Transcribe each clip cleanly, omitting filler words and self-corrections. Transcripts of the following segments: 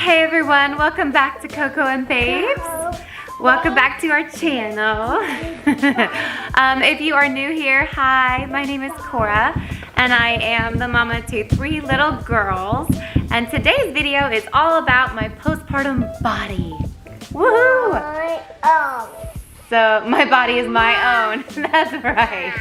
Hey everyone, welcome back to CoCo and Babes. Welcome back to our channel. If you are new here, hi, my name is Cora and I am the mama to 3 little girls. And today's video is all about my postpartum body. Woohoo! My own. So my body is my own, that's right.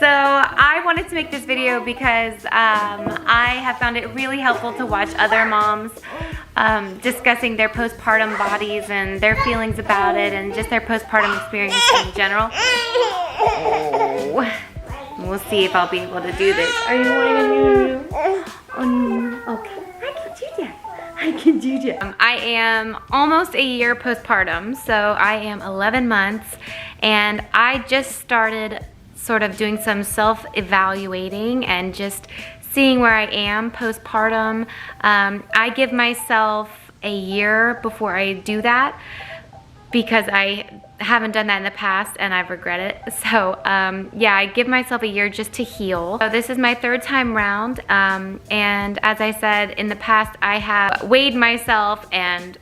So I wanted to make this video because I have found it really helpful to watch other moms discussing their postpartum bodies and their feelings about it and just their postpartum experience in general. Oh, we'll see if I'll be able to do this. Are you wanting to? Oh, okay. I can do that. I can do that. I am almost a year postpartum, so I am 11 months, and I just started sort of doing some self-evaluating and just seeing where I am postpartum. I give myself a year before I do that because I haven't done that in the past and I've regretted it. So yeah, I give myself a year just to heal. So this is my 3rd time round, and as I said in the past, I have weighed myself and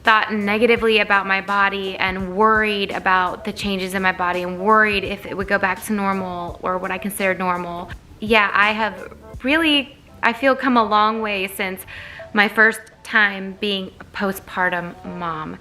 thought negatively about my body and worried about the changes in my body and worried if it would go back to normal or what I consider normal. Yeah, I have really, I feel, come a long way since my first time being a postpartum mom.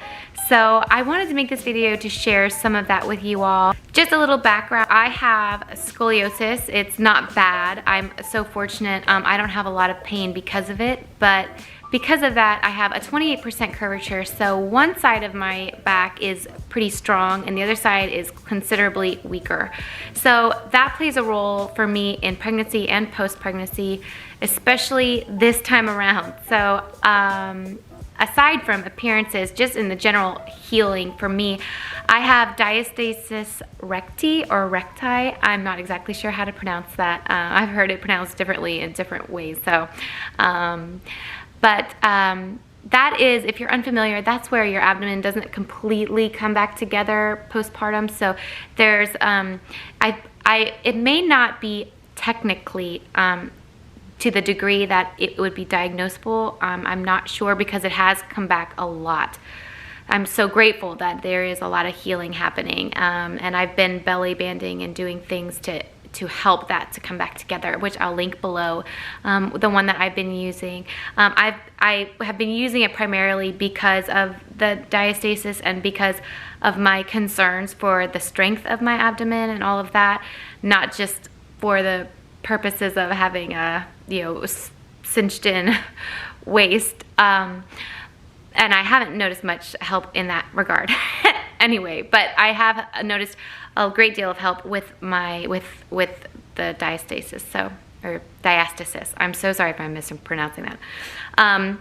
So I wanted to make this video to share some of that with you all. Just a little background, I have scoliosis. It's not bad. I'm so fortunate. I don't have a lot of pain because of it, but because of that, I have a 28% curvature, so one side of my back is pretty strong and the other side is considerably weaker. So that plays a role for me in pregnancy and post-pregnancy, especially this time around. So aside from appearances, just in the general healing for me, I have diastasis recti or recti. I'm not exactly sure how to pronounce that. I've heard it pronounced differently in different ways. So. But that is, if you're unfamiliar, that's where your abdomen doesn't completely come back together postpartum. So there's, it may not be technically to the degree that it would be diagnosable. I'm not sure because it has come back a lot. I'm so grateful that there is a lot of healing happening, and I've been belly banding and doing things to help that to come back together, which I'll link below, the one that I've been using. I have been using it primarily because of the diastasis and because of my concerns for the strength of my abdomen and all of that, not just for the purposes of having a, cinched in waist. And I haven't noticed much help in that regard anyway, but I have noticed a great deal of help with my with the diastasis, or diastasis. I'm so sorry if I'm mispronouncing that.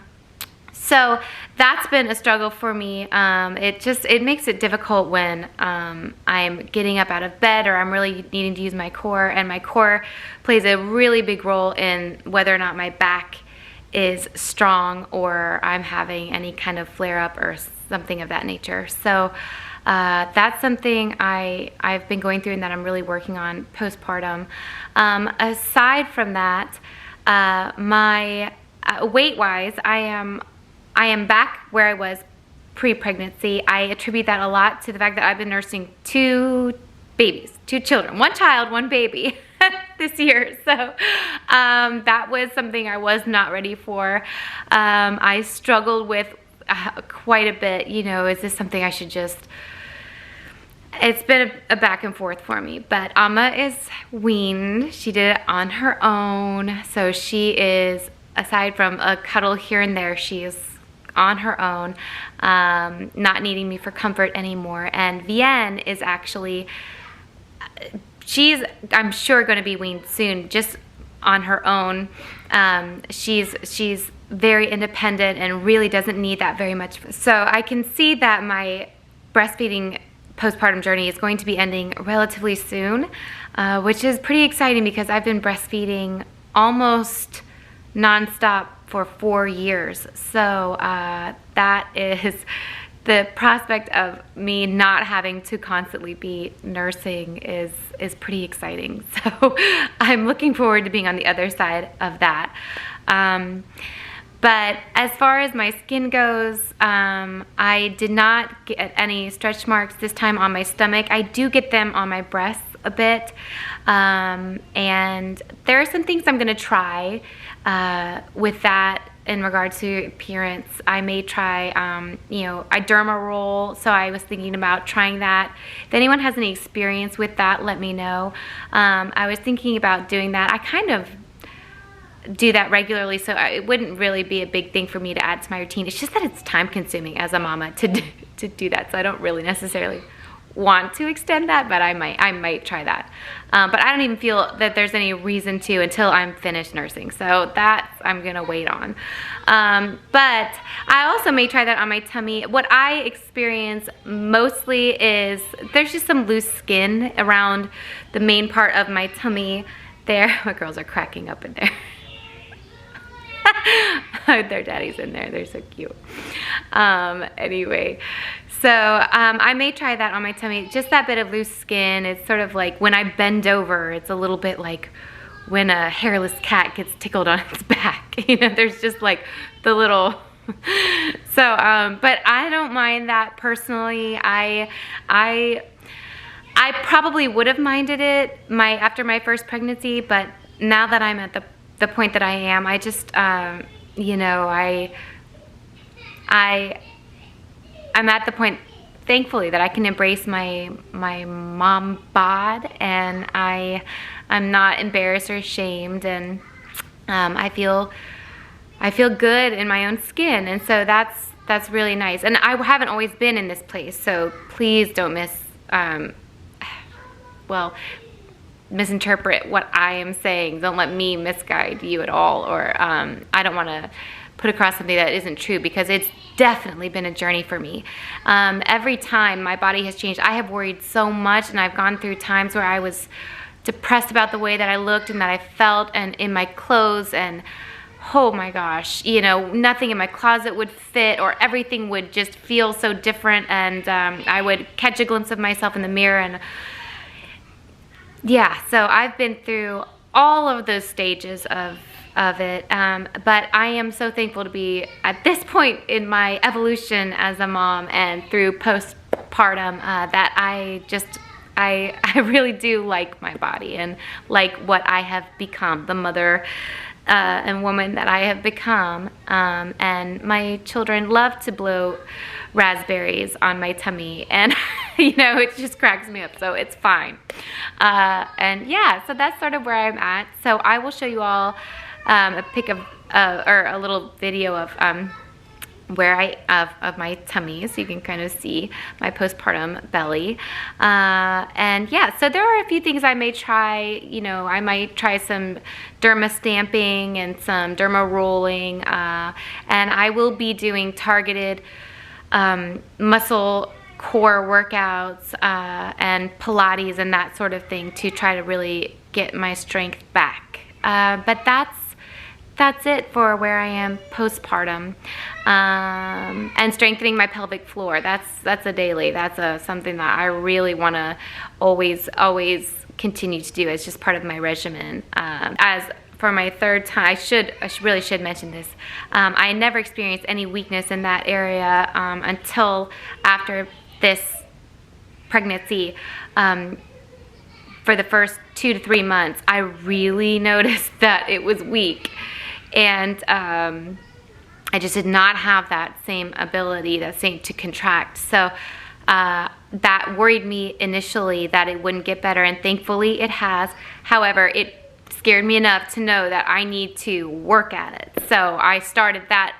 So that's been a struggle for me. It makes it difficult when I'm getting up out of bed or I'm really needing to use my core, and my core plays a really big role in whether or not my back is strong or I'm having any kind of flare-up or something of that nature. So that's something I've been going through and that I'm really working on postpartum. Aside from that, my weight-wise, I am back where I was pre-pregnancy. I attribute that a lot to the fact that I've been nursing 2 babies, 2 children, 1 child, 1 baby this year. So that was something I was not ready for. I struggled with quite a bit, is this something I should just, it's been a back and forth for me, but Amma is weaned. She did it on her own. So she is, aside from a cuddle here and there, she is on her own, not needing me for comfort anymore. And Vienne is actually, she's, I'm sure, going to be weaned soon, just on her own. She's very independent and really doesn't need that very much. So I can see that my breastfeeding postpartum journey is going to be ending relatively soon, which is pretty exciting because I've been breastfeeding almost nonstop for 4 years. So that is the prospect of me not having to constantly be nursing is pretty exciting. So I'm looking forward to being on the other side of that. But as far as my skin goes, I did not get any stretch marks this time on my stomach. I do get them on my breasts a bit. And there are some things I'm going to try with that in regard to appearance. I may try, a derma roll. So I was thinking about trying that. If anyone has any experience with that, let me know. I was thinking about doing that. I kind of do that regularly, so it wouldn't really be a big thing for me to add to my routine. It's just that it's time consuming as a mama to do that, so I don't really necessarily want to extend that, but I might try that. But I don't even feel that there's any reason to until I'm finished nursing, so that I'm gonna wait on. But I also may try that on my tummy. What I experience mostly is there's just some loose skin around the main part of my tummy there. My girls are cracking up in there. Their daddy's in there. They're so cute. Anyway, so I may try that on my tummy. Just that bit of loose skin. It's sort of like when I bend over, it's a little bit like when a hairless cat gets tickled on its back. There's just like the little... So, but I don't mind that personally. I probably would have minded it after my first pregnancy, but now that I'm at the point that I am, I just, I'm at the point, thankfully, that I can embrace my mom bod, and I'm not embarrassed or ashamed, and I feel good in my own skin, and so that's really nice. And I haven't always been in this place, so please don't misinterpret what I am saying. Don't let me misguide you at all, or I don't want to put across something that isn't true, because it's definitely been a journey for me. Every time my body has changed, I have worried so much, and I've gone through times where I was depressed about the way that I looked and that I felt, and in my clothes, and oh my gosh, nothing in my closet would fit, or everything would just feel so different, and I would catch a glimpse of myself in the mirror, and yeah, so I've been through all of those stages of it, but I am so thankful to be at this point in my evolution as a mom and through postpartum that I really do like my body and like what I have become, the mother and woman that I have become, and my children love to blow raspberries on my tummy, and it just cracks me up, so it's fine. And yeah, so that's sort of where I'm at. So I will show you all a pic of or a little video of of my tummy, so you can kind of see my postpartum belly. And yeah, so there are a few things I may try. I might try some derma stamping and some derma rolling, and I will be doing targeted muscle core workouts and Pilates and that sort of thing to try to really get my strength back. But that's it for where I am postpartum, and strengthening my pelvic floor. That's a daily. That's something that I really want to always continue to do. It's just part of my regimen. As for my third time, I really should mention this. I never experienced any weakness in that area until after this pregnancy. For the first 2 to 3 months, I really noticed that it was weak, and I just did not have that same ability, to contract. So that worried me initially that it wouldn't get better, and thankfully it has. However, it scared me enough to know that I need to work at it. So I started that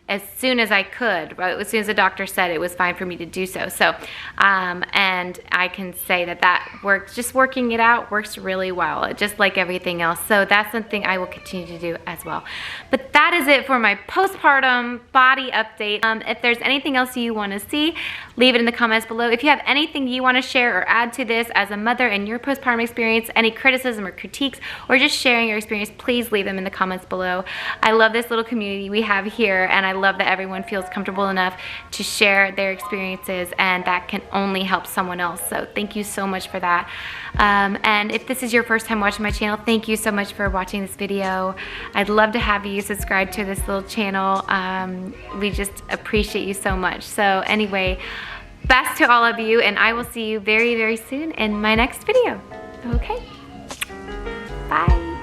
as soon as I could, right? As soon as the doctor said it was fine for me to do so. So, and I can say that works, just working it out works really well, just like everything else. So that's something I will continue to do as well. But that is it for my postpartum body update. If there's anything else you want to see, leave it in the comments below. If you have anything you want to share or add to this as a mother in your postpartum experience, any criticism or critiques, or just sharing your experience, please leave them in the comments below. I love this little community we have here, and I love that everyone feels comfortable enough to share their experiences, and that can only help someone else. So thank you so much for that. And if this is your first time watching my channel, thank you so much for watching this video. I'd love to have you subscribe to this little channel. We just appreciate you so much. So anyway, best to all of you, and I will see you very, very soon in my next video. Okay? Bye.